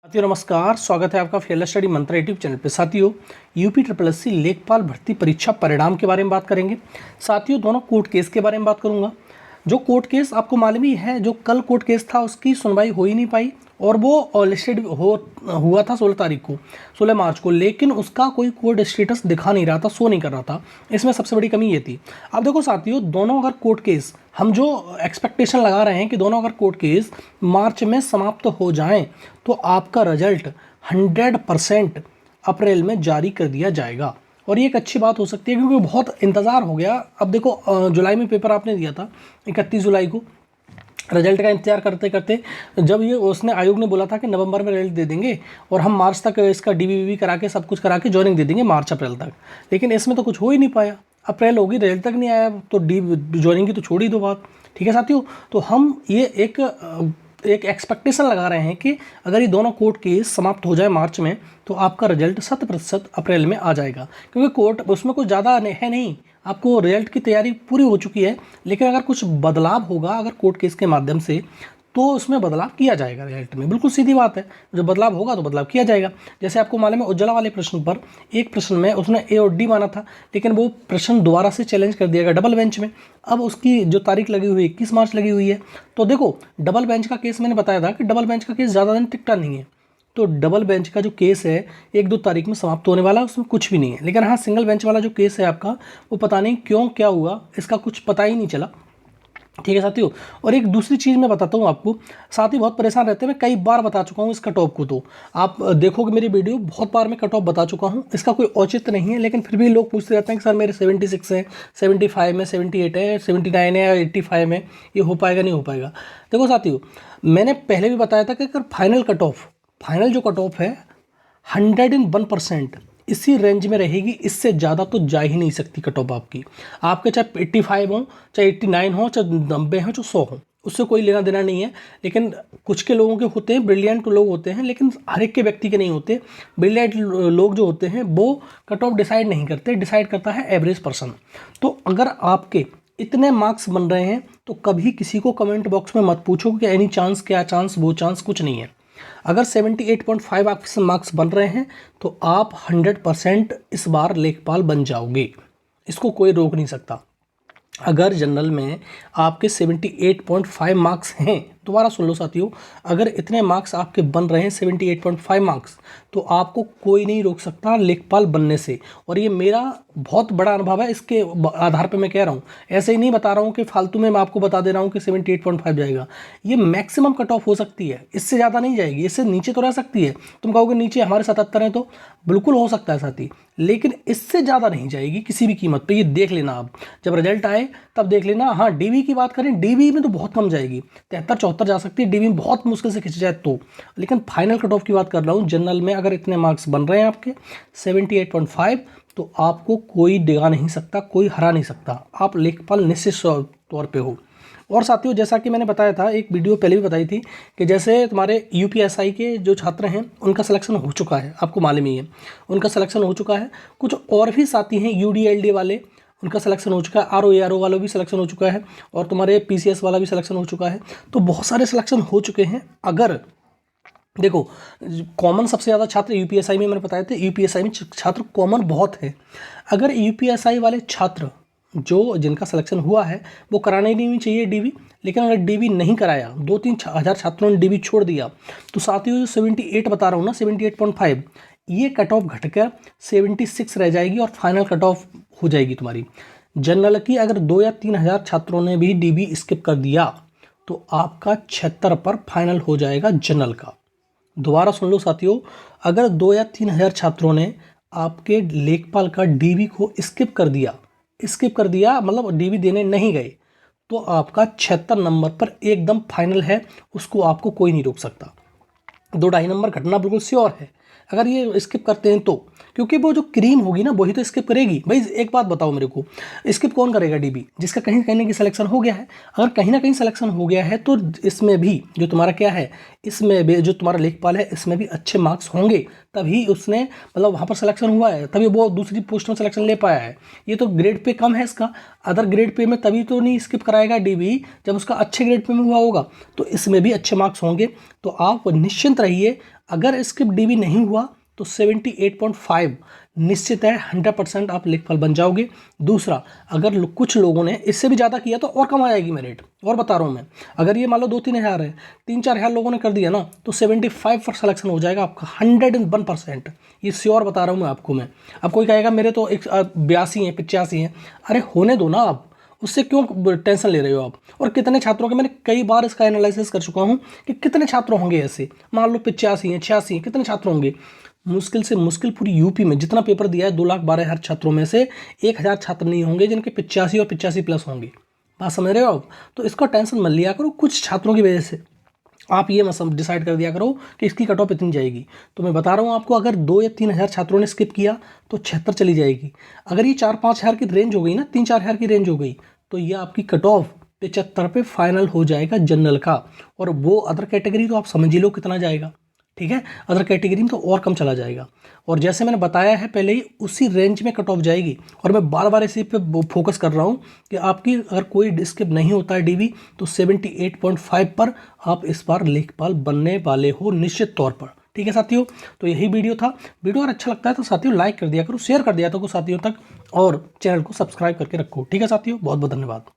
साथियों नमस्कार, स्वागत है आपका फेयर स्टडी मंत्र यूट्यूब चैनल पे। साथियों यूपी SSC लेखपाल भर्ती परीक्षा परिणाम के बारे में बात करेंगे। साथियों दोनों कोर्ट केस के बारे में बात करूंगा। जो कोर्ट केस आपको मालूम ही है, जो कल कोर्ट केस था उसकी सुनवाई हो ही नहीं पाई और वो लिस्टेड हुआ था 16 मार्च को, लेकिन उसका कोई कोर्ट स्टेटस दिखा नहीं रहा था, शो नहीं कर रहा था। इसमें सबसे बड़ी कमी ये थी। अब देखो साथियों, दोनों अगर कोर्ट केस, हम जो एक्सपेक्टेशन लगा रहे हैं कि दोनों अगर कोर्ट केस मार्च में समाप्त हो जाएं तो आपका रिजल्ट 100% अप्रैल में जारी कर दिया जाएगा। और ये एक अच्छी बात हो सकती है क्योंकि बहुत इंतज़ार हो गया। अब देखो जुलाई में पेपर आपने दिया था 31 जुलाई को, रिजल्ट का इंतजार करते करते जब ये उसने आयोग ने बोला था कि नवंबर में रिजल्ट दे देंगे और हम मार्च तक इसका DBV करा के सब कुछ करा के ज्वाइनिंग दे देंगे मार्च अप्रैल तक, लेकिन इसमें तो कुछ हो ही नहीं पाया। अप्रैल होगी, रिजल्ट तक नहीं आया, तो ज्वाइनिंग की तो छोड़ ही दो बात। ठीक है साथियों, तो हम ये एक एक्सपेक्टेशन लगा रहे हैं कि अगर ये दोनों कोर्ट केस समाप्त हो जाए मार्च में तो आपका रिजल्ट 100% अप्रैल में आ जाएगा, क्योंकि कोर्ट उसमें कुछ ज़्यादा है नहीं, आपको रिजल्ट की तैयारी पूरी हो चुकी है। लेकिन अगर कुछ बदलाव होगा अगर कोर्ट केस के माध्यम से तो उसमें बदलाव किया जाएगा रिजल्ट में, बिल्कुल सीधी बात है। जो बदलाव होगा तो बदलाव किया जाएगा। जैसे आपको मालूम है उज्ज्वला वाले प्रश्न पर एक प्रश्न में उसने A और D माना था, लेकिन वो प्रश्न दोबारा से चैलेंज कर दिया गया डबल बेंच में। अब उसकी जो तारीख लगी हुई है 21 मार्च लगी हुई है। तो देखो डबल बेंच का केस मैंने बताया था कि डबल बेंच का केस ज़्यादा दिन टिकता नहीं है। तो डबल बेंच का जो केस है 1-2 तारीख में समाप्त होने वाला है, उसमें कुछ भी नहीं है। लेकिन हाँ, सिंगल बेंच वाला जो केस है आपका, वो पता नहीं क्यों क्या हुआ, इसका कुछ पता ही नहीं चला। ठीक है साथियों, और एक दूसरी चीज़ मैं बताता हूँ आपको। साथी बहुत परेशान रहते हैं, मैं कई बार बता चुका हूँ इस कट ऑफ को, तो आप देखोगे मेरी वीडियो, बहुत बार मैं कट ऑफ बता चुका हूँ, इसका कोई औचित्य नहीं है। लेकिन फिर भी लोग पूछते रहते हैं कि सर मेरे 76 है, 75 में, 78 है, 79 है या 85 में, ये हो पाएगा नहीं हो पाएगा। देखो साथियों, मैंने पहले भी बताया था कि अगर फाइनल जो कट ऑफ है 101% इसी रेंज में रहेगी, इससे ज़्यादा तो जा ही नहीं सकती कट ऑफ आपकी। आपके चाहे 85 हो, चाहे 89 हो, चाहे 90 हो, चाहे 100 हो, उससे कोई लेना देना नहीं है। लेकिन कुछ के लोगों के होते हैं, ब्रिलियंट लोग होते हैं, लेकिन हर एक के व्यक्ति के नहीं होते। ब्रिलियंट लोग जो होते हैं वो कट ऑफ डिसाइड नहीं करते, डिसाइड करता है एवरेज पर्सन। तो अगर आपके इतने मार्क्स बन रहे हैं तो कभी किसी को कमेंट बॉक्स में मत पूछो कि एनी चांस, क्या चांस, वो चांस, कुछ नहीं है। अगर 78.5 आपके मार्क्स बन रहे हैं तो आप 100% इस बार लेखपाल बन जाओगे, इसको कोई रोक नहीं सकता। अगर जनरल में आपके 78.5 मार्क्स हैं, दोबारा सुन लो साथियों, अगर इतने मार्क्स आपके बन रहे हैं 78.5 मार्क्स, तो आपको कोई नहीं रोक सकता लेखपाल बनने से। और ये मेरा बहुत बड़ा अनुभव है, इसके आधार पे मैं कह रहा हूँ, ऐसे ही नहीं बता रहा हूँ कि फालतू में मैं आपको बता दे रहा हूँ कि 78.5 जाएगा। ये मैक्सिमम कट ऑफ हो सकती है, इससे ज़्यादा नहीं जाएगी, इससे नीचे तो रह सकती है। तुम कहोगे नीचे हमारे 77 हैं, तो बिल्कुल हो सकता है साथी, लेकिन इससे ज़्यादा नहीं जाएगी किसी भी कीमत पे। ये देख लेना, आप जब रिजल्ट आए तब देख लेना। हाँ, DB की बात करें, DB में तो बहुत कम जाएगी, 73-74 जा सकती है, DB में बहुत मुश्किल से खिंच जाए तो। लेकिन फाइनल कट ऑफ की बात कर रहा हूँ, जनरल में अगर इतने मार्क्स बन रहे हैं आपके 78.5, तो आपको कोई डिगा नहीं सकता, कोई हरा नहीं सकता, आप लेखपाल निश्चित तौर पे हो। और साथियों, जैसा कि मैंने बताया था, एक वीडियो पहले भी बताई थी कि जैसे तुम्हारे UPSI के जो छात्र हैं उनका सिलेक्शन हो चुका है, आपको मालूम ही है, उनका सिलेक्शन हो चुका है। कुछ और भी साथी हैं UDLD वाले, उनका सिलेक्शन हो चुका है, RO वालों भी सिलेक्शन हो चुका है, और तुम्हारे PCS वाला भी सिलेक्शन हो चुका है। तो बहुत सारे सिलेक्शन हो चुके हैं। अगर देखो, कॉमन सबसे ज़्यादा छात्र UPSI में, मैंने बताया था UPSI में छात्र कॉमन बहुत है। अगर UPSI वाले छात्र जो जिनका सिलेक्शन हुआ है वो कराने नहीं चाहिए DB, लेकिन अगर DB नहीं कराया, 2-3 हज़ार छात्रों ने DB छोड़ दिया, तो साथियों जो 78 बता रहा हूँ ना, 78.5, ये कट ऑफ घटकर 76 रह जाएगी और फाइनल कट ऑफ हो जाएगी तुम्हारी जनरल की। अगर 2 या 3 हज़ार छात्रों ने भी DB स्किप कर दिया तो आपका 76 पर फाइनल हो जाएगा जनरल का। दोबारा सुन लो साथियों, अगर 2 या 3 हज़ार छात्रों ने आपके लेखपाल का DB को स्किप कर दिया, मतलब DB देने नहीं गए, तो आपका 76 नंबर पर एकदम फाइनल है, उसको आपको कोई नहीं रोक सकता। 2-2.5 नंबर घटना बिल्कुल श्योर है अगर ये स्किप करते हैं तो, क्योंकि वो जो क्रीम होगी ना वही तो स्किप करेगी। भाई एक बात बताओ मेरे को, स्किप कौन करेगा DB? जिसका कहीं कहीं की सिलेक्शन हो गया है। अगर कहीं ना कहीं सिलेक्शन हो गया है तो इसमें भी जो तुम्हारा क्या है, इसमें भी जो तुम्हारा लेखपाल है इसमें भी अच्छे मार्क्स होंगे, तभी उसने मतलब वहाँ पर सिलेक्शन हुआ है, तभी वो दूसरी पोस्ट में सिलेक्शन ले पाया है। ये तो ग्रेड पे कम है इसका, अदर ग्रेड पे में तभी तो नहीं स्किप कराएगा DB जब उसका अच्छे ग्रेड पे में हुआ होगा, तो इसमें भी अच्छे मार्क्स होंगे। तो आप निश्चिंत रहिए, अगर स्किप डीबी नहीं हुआ तो 78.5 निश्चित है, 100% आप लेखपाल बन जाओगे। दूसरा, अगर कुछ लोगों ने इससे भी ज़्यादा किया तो और कम आ जाएगी मेरिट। और बता रहा हूँ मैं, अगर ये मान लो 2-3 हज़ार है, 3-4 हज़ार लोगों ने कर दिया ना, तो 75 पर सिलेक्शन हो जाएगा आपका, 101%। ये श्योर बता रहा हूँ मैं आपको। मैं अब कोई कहेगा मेरे तो 82 हैं, 85 हैं, अरे होने दो ना, आप उससे क्यों टेंशन ले रहे हो आप। और कितने छात्रों के, मैंने कई बार इसका एनालिसिस कर चुका हूँ कि कितने छात्र होंगे ऐसे, मान लो 85 हैं, 86 हैं, कितने छात्र होंगे। मुश्किल से मुश्किल पूरी यूपी में जितना पेपर दिया है 2,12,000 छात्रों में से 1,000 छात्र नहीं होंगे जिनके 85 और 85 प्लस होंगे। बात समझ रहे हो आप। तो इसका टेंशन मत लिया करो कुछ छात्रों की वजह से, आप ये मत डिसाइड कर दिया करो कि इसकी कट ऑफ इतनी जाएगी। तो मैं बता रहा हूँ आपको, अगर 2 या 3 हज़ार छात्रों ने स्किप किया तो 76 चली जाएगी। अगर ये 4-5 हज़ार की रेंज हो गई ना, 3-4 हज़ार की रेंज हो गई, तो ये आपकी कट ऑफ 75 पे फाइनल हो जाएगा जनरल का। और वो अदर कैटेगरी तो आप समझ ही लो कितना जाएगा, ठीक है। अदर कैटेगरी में तो और कम चला जाएगा। और जैसे मैंने बताया है पहले ही, उसी रेंज में कट ऑफ जाएगी। और मैं बार बार इसी पे फोकस कर रहा हूँ कि आपकी अगर कोई स्किप नहीं होता है डीबी, तो 78.5 पर आप इस बार लेखपाल बनने वाले हो निश्चित तौर पर, ठीक है साथियों। तो यही वीडियो था। वीडियो अगर अच्छा लगता है तो साथियों लाइक कर दिया करो, शेयर कर दिया करो साथियों तक, और चैनल को सब्सक्राइब करके रखो, ठीक है साथियों। बहुत बहुत धन्यवाद।